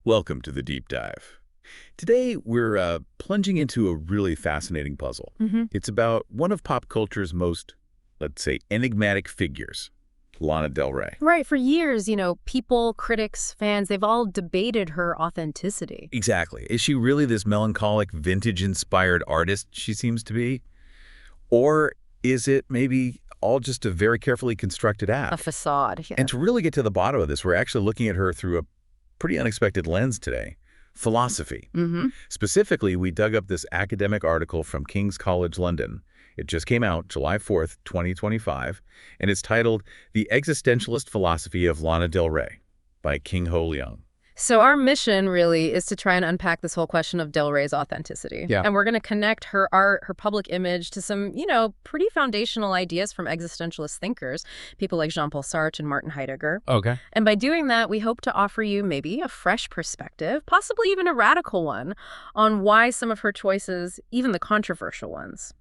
Welcome to the Deep Dive. Today, we're plunging into a really fascinating puzzle. hmm It's about one of pop culture's most, let's say, enigmatic figures, Lana Del Rey. Right, for years, people, critics, fans, they've all debated her authenticity. Exactly. Is she really this melancholic, vintage-inspired artist she seems to be? Or is it maybe all just a very carefully constructed A act? facade, And yeah. to really get to the bottom of this, we're actually looking at her through a pretty unexpected lens today: philosophy. hmm Specifically, we dug up this academic article from King's College London. It just came out July 4th, 2025, and it's titled The Existentialist Philosophy of Lana Del Rey by King Ho Leung. So our mission really is to try and unpack this whole question of Del Rey's authenticity. Yeah. And we're going to connect her art, her public image to some, pretty foundational ideas from existentialist thinkers, people like Jean-Paul Sartre and Martin Heidegger. Okay. And by doing that, we hope to offer you maybe a fresh perspective, possibly even a radical one, on why some of her choices, even the controversial ones.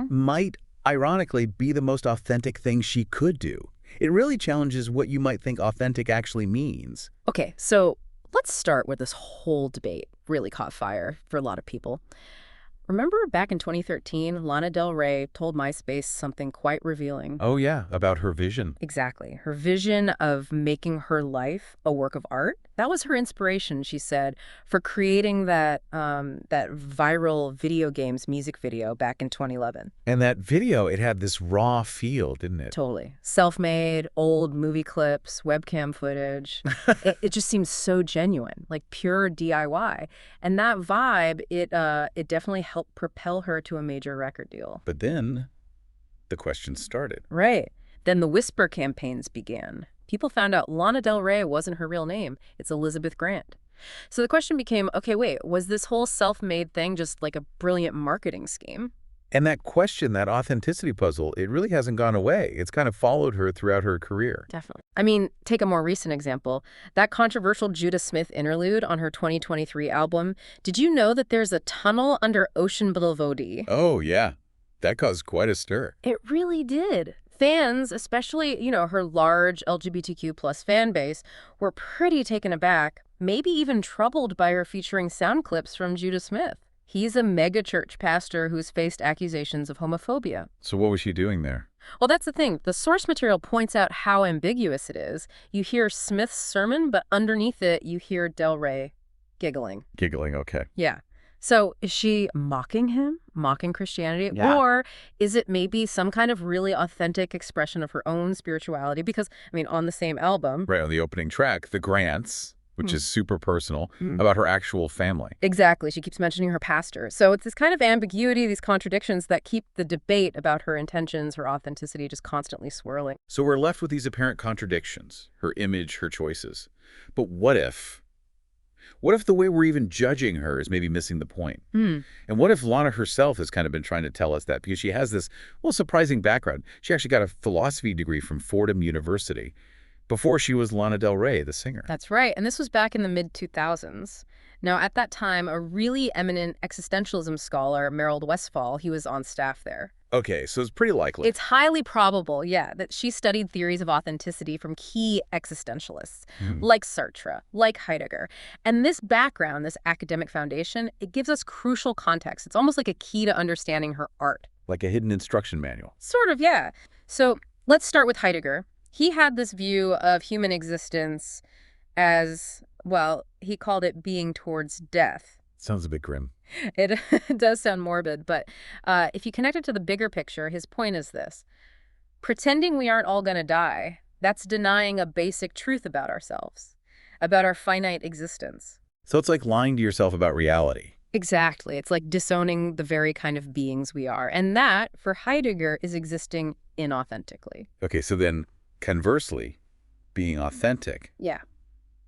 Might, ironically, be the most authentic thing she could do. It really challenges what you might think authentic actually means. Okay, so let's start where this whole debate really caught fire for a lot of people. Remember back in 2013, Lana Del Rey told MySpace something quite revealing. Oh yeah, about her vision. Exactly. Her vision of making her life a work of art. That was her inspiration, she said, for creating that viral video games music video back in 2011. And that video, it had this raw feel, didn't it? Totally. Self-made, old movie clips, webcam footage. It just seems so genuine, like pure DIY. And that vibe, it definitely helped propel her to a major record deal. But then the questions started. Right. Then the whisper campaigns began. People found out Lana Del Rey wasn't her real name. It's Elizabeth Grant. So the question became, okay, wait, was this whole self-made thing just like a brilliant marketing scheme? And that question, that authenticity puzzle, it really hasn't gone away. It's kind of followed her throughout her career. Definitely. I mean, take a more recent example. That controversial Judah Smith interlude on her 2023 album. Did you know that there's a tunnel under Ocean Boulevard? Oh, yeah. That caused quite a stir. It really did. Fans, especially, her large LGBTQ plus fan base, were pretty taken aback, maybe even troubled by her featuring sound clips from Judah Smith. He's a megachurch pastor who's faced accusations of homophobia. So what was she doing there? Well, that's the thing. The source material points out how ambiguous it is. You hear Smith's sermon, but underneath it, you hear Del Rey giggling. Giggling, okay. Yeah. So is she mocking him, mocking Christianity? Yeah. Or is it maybe some kind of really authentic expression of her own spirituality? Because, on the same album. Right, on the opening track, The Grants, which is super personal, Mm. about her actual family. Exactly. She keeps mentioning her pastor. So it's this kind of ambiguity, these contradictions that keep the debate about her intentions, her authenticity just constantly swirling. So we're left with these apparent contradictions, her image, her choices. But what if? What if the way we're even judging her is maybe missing the point? Hmm. And what if Lana herself has kind of been trying to tell us that? Because she has this, surprising background. She actually got a philosophy degree from Fordham University before she was Lana Del Rey, the singer. That's right. And this was back in the mid-2000s. Now, at that time, a really eminent existentialism scholar, Merrill Westphal, he was on staff there. Okay, so it's pretty likely. It's highly probable, yeah, that she studied theories of authenticity from key existentialists, like Sartre, like Heidegger. And this background, this academic foundation, it gives us crucial context. It's almost like a key to understanding her art. Like a hidden instruction manual. Sort of, yeah. So let's start with Heidegger. He had this view of human existence as, well, he called it being towards death. Sounds a bit grim. It does sound morbid, but if you connect it to the bigger picture, his point is this. Pretending we aren't all going to die, that's denying a basic truth about ourselves, about our finite existence. So it's like lying to yourself about reality. Exactly. It's like disowning the very kind of beings we are. And that, for Heidegger, is existing inauthentically. Okay, so then conversely, being authentic, Yeah.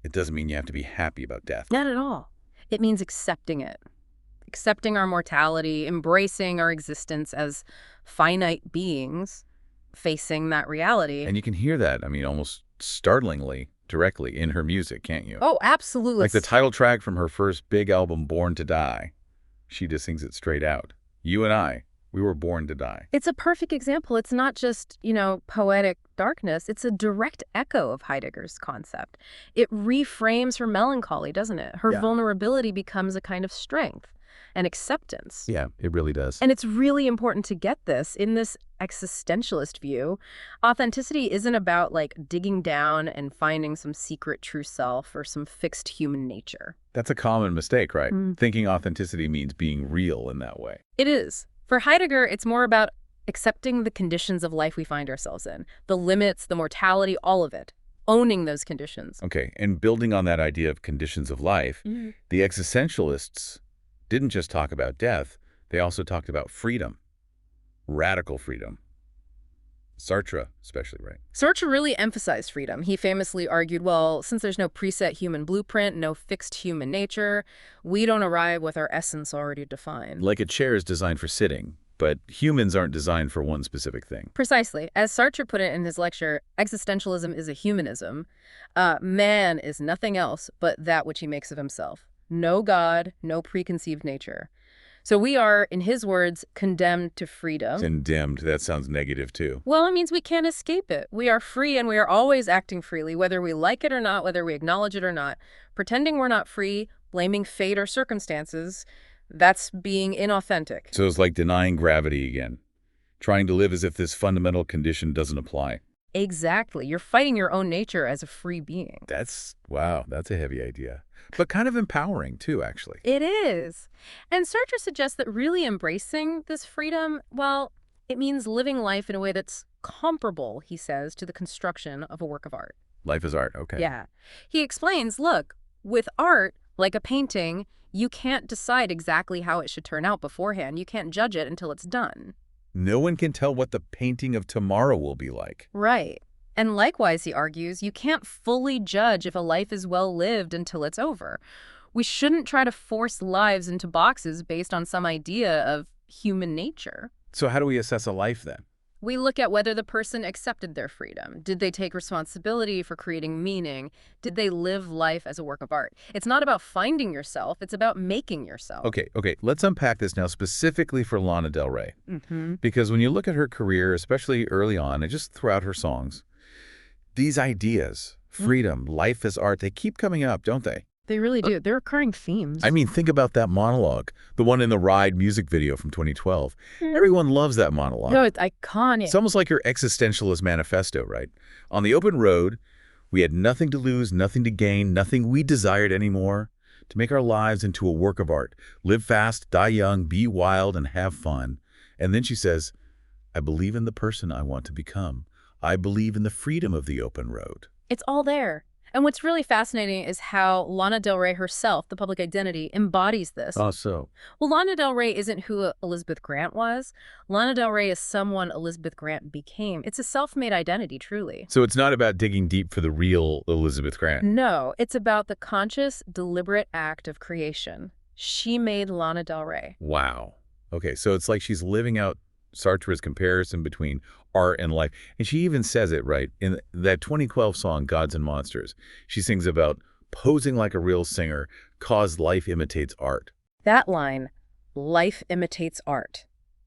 it doesn't mean you have to be happy about death. Not at all. It means accepting it. Accepting our mortality, embracing our existence as finite beings, facing that reality. And you can hear that, almost startlingly directly in her music, can't you? Oh, absolutely. Like the title track from her first big album, Born to Die. She just sings it straight out. You and I, We were born to die. It's a perfect example. It's not just, poetic darkness. It's a direct echo of Heidegger's concept. It reframes her melancholy, doesn't it? Her Yeah. vulnerability becomes a kind of strength and acceptance. Yeah, it really does. And it's really important to get this. In this existentialist view, authenticity isn't about like digging down and finding some secret true self or some fixed human nature. That's a common mistake, right? Mm. Thinking authenticity means being real in that way. It is. For Heidegger, it's more about accepting the conditions of life we find ourselves in, the limits, the mortality, all of it, owning those conditions. Okay, and building on that idea of conditions of life, the existentialists didn't just talk about death, they also talked about freedom, radical freedom. Sartre especially, right? Sartre really emphasized freedom. He famously argued, well, since there's no preset human blueprint, no fixed human nature, we don't arrive with our essence already defined. Like a chair is designed for sitting, but humans aren't designed for one specific thing. Precisely. As Sartre put it in his lecture, existentialism is a humanism. Man is nothing else but that which he makes of himself. No God, no preconceived nature. So we are, in his words, condemned to freedom. Condemned, that sounds negative too. Well, it means we can't escape it. We are free and we are always acting freely, whether we like it or not, whether we acknowledge it or not. Pretending we're not free, blaming fate or circumstances, that's being inauthentic. So it's like denying gravity again, trying to live as if this fundamental condition doesn't apply. Exactly. You're fighting your own nature as a free being. Wow, that's a heavy idea. But kind of empowering too, actually. It is. And Sartre suggests that really embracing this freedom, well, it means living life in a way that's comparable, he says, to the construction of a work of art. Life is art, okay. Yeah. He explains, look, with art, like a painting, you can't decide exactly how it should turn out beforehand. You can't judge it until it's done. No one can tell what the painting of tomorrow will be like. Right. And likewise, he argues, you can't fully judge if a life is well lived until it's over. We shouldn't try to force lives into boxes based on some idea of human nature. So how do we assess a life then? We look at whether the person accepted their freedom. Did they take responsibility for creating meaning? Did they live life as a work of art? It's not about finding yourself, it's about making yourself. Okay, let's unpack this now specifically for Lana Del Rey. Because when you look at her career, especially early on, and just throughout her songs, these ideas, freedom, life as art, they keep coming up, don't they? They really do. They're recurring themes. I mean, think about that monologue, the one in the Ride music video from 2012. Everyone loves that monologue. No, it's iconic. It's almost like your existentialist manifesto, right? On the open road, we had nothing to lose, nothing to gain, nothing we desired anymore. To make our lives into a work of art. Live fast, die young, be wild, and have fun. And then she says, I believe in the person I want to become. I believe in the freedom of the open road. It's all there. And what's really fascinating is how Lana Del Rey herself, the public identity, embodies this. So? Well, Lana Del Rey isn't who Elizabeth Grant was. Lana Del Rey is someone Elizabeth Grant became. It's a self-made identity, truly. So it's not about digging deep for the real Elizabeth Grant. No, it's about the conscious, deliberate act of creation. She made Lana Del Rey. Wow. Okay, so it's like she's living out Sartre's comparison between art and life. And she even says it, right? In that 2012 song, Gods and Monsters, she sings about posing like a real singer, cause life imitates art. That line, life imitates art,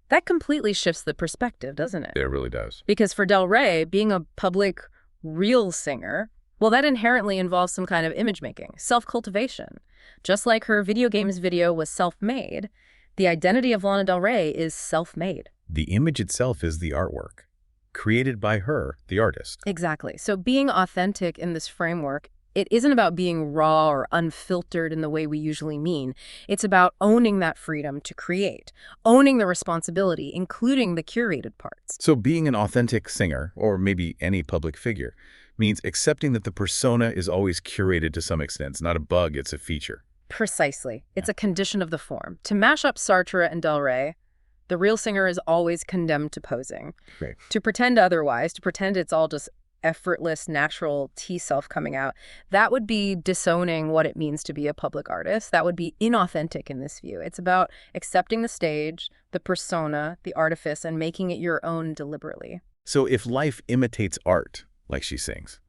that completely shifts the perspective, doesn't it? It really does. Because for Del Rey, being a public, real singer, well, that inherently involves some kind of image making, self-cultivation. Just like her video games video was self-made, the identity of Lana Del Rey is self-made. The image itself is the artwork, created by her, the artist. Exactly. So being authentic in this framework, it isn't about being raw or unfiltered in the way we usually mean. It's about owning that freedom to create, owning the responsibility, including the curated parts. So being an authentic singer, or maybe any public figure, means accepting that the persona is always curated to some extent. It's not a bug, it's a feature. Precisely. It's a condition of the form. To mash up Sartre and Del Rey, the real singer is always condemned to posing. Right. To pretend otherwise, to pretend it's all just effortless, natural T-self coming out, that would be disowning what it means to be a public artist. That would be inauthentic in this view. It's about accepting the stage, the persona, the artifice, and making it your own deliberately. So if life imitates art, like she sings,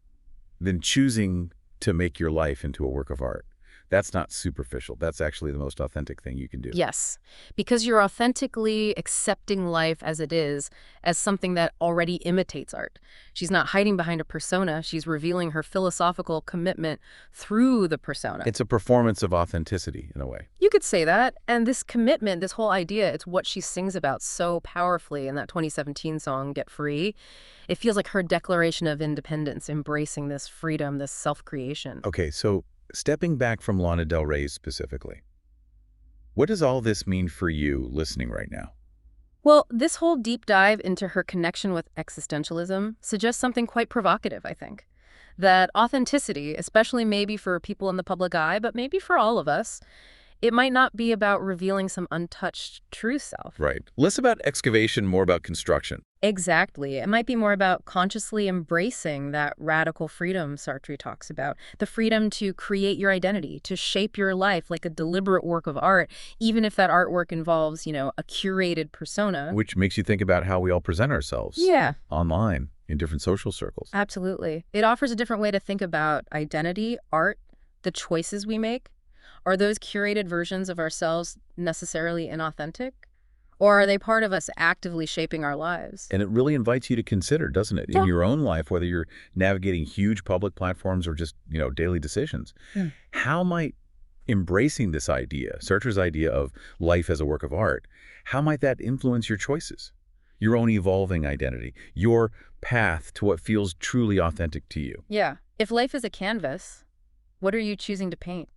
then choosing to make your life into a work of art, That's not superficial. That's actually the most authentic thing you can do. Yes, because you're authentically accepting life as it is, as something that already imitates art. She's not hiding behind a persona, she's revealing her philosophical commitment through the persona. It's a performance of authenticity, in a way. You could say that, and this commitment, this whole idea, it's what she sings about so powerfully in that 2017 song, Get Free. It feels like her declaration of independence, embracing this freedom, this self-creation. Okay, so stepping back from Lana Del Rey specifically, what does all this mean for you listening right now? Well, this whole deep dive into her connection with existentialism suggests something quite provocative, I think. That authenticity, especially maybe for people in the public eye, but maybe for all of us, it might not be about revealing some untouched true self. Right. Less about excavation, more about construction. Exactly. It might be more about consciously embracing that radical freedom Sartre talks about. The freedom to create your identity, to shape your life like a deliberate work of art, even if that artwork involves, a curated persona. Which makes you think about how we all present ourselves Yeah, online in different social circles. absolutely. It offers a different way to think about identity, art, the choices we make. Are those curated versions of ourselves necessarily inauthentic? Or are they part of us actively shaping our lives? And it really invites you to consider, doesn't it, in Yeah. your own life, whether you're navigating huge public platforms or just, daily decisions. Yeah. How might embracing this idea, Sartre's idea of life as a work of art, how might that influence your choices, your own evolving identity, your path to what feels truly authentic to you? Yeah. If life is a canvas, what are you choosing to paint?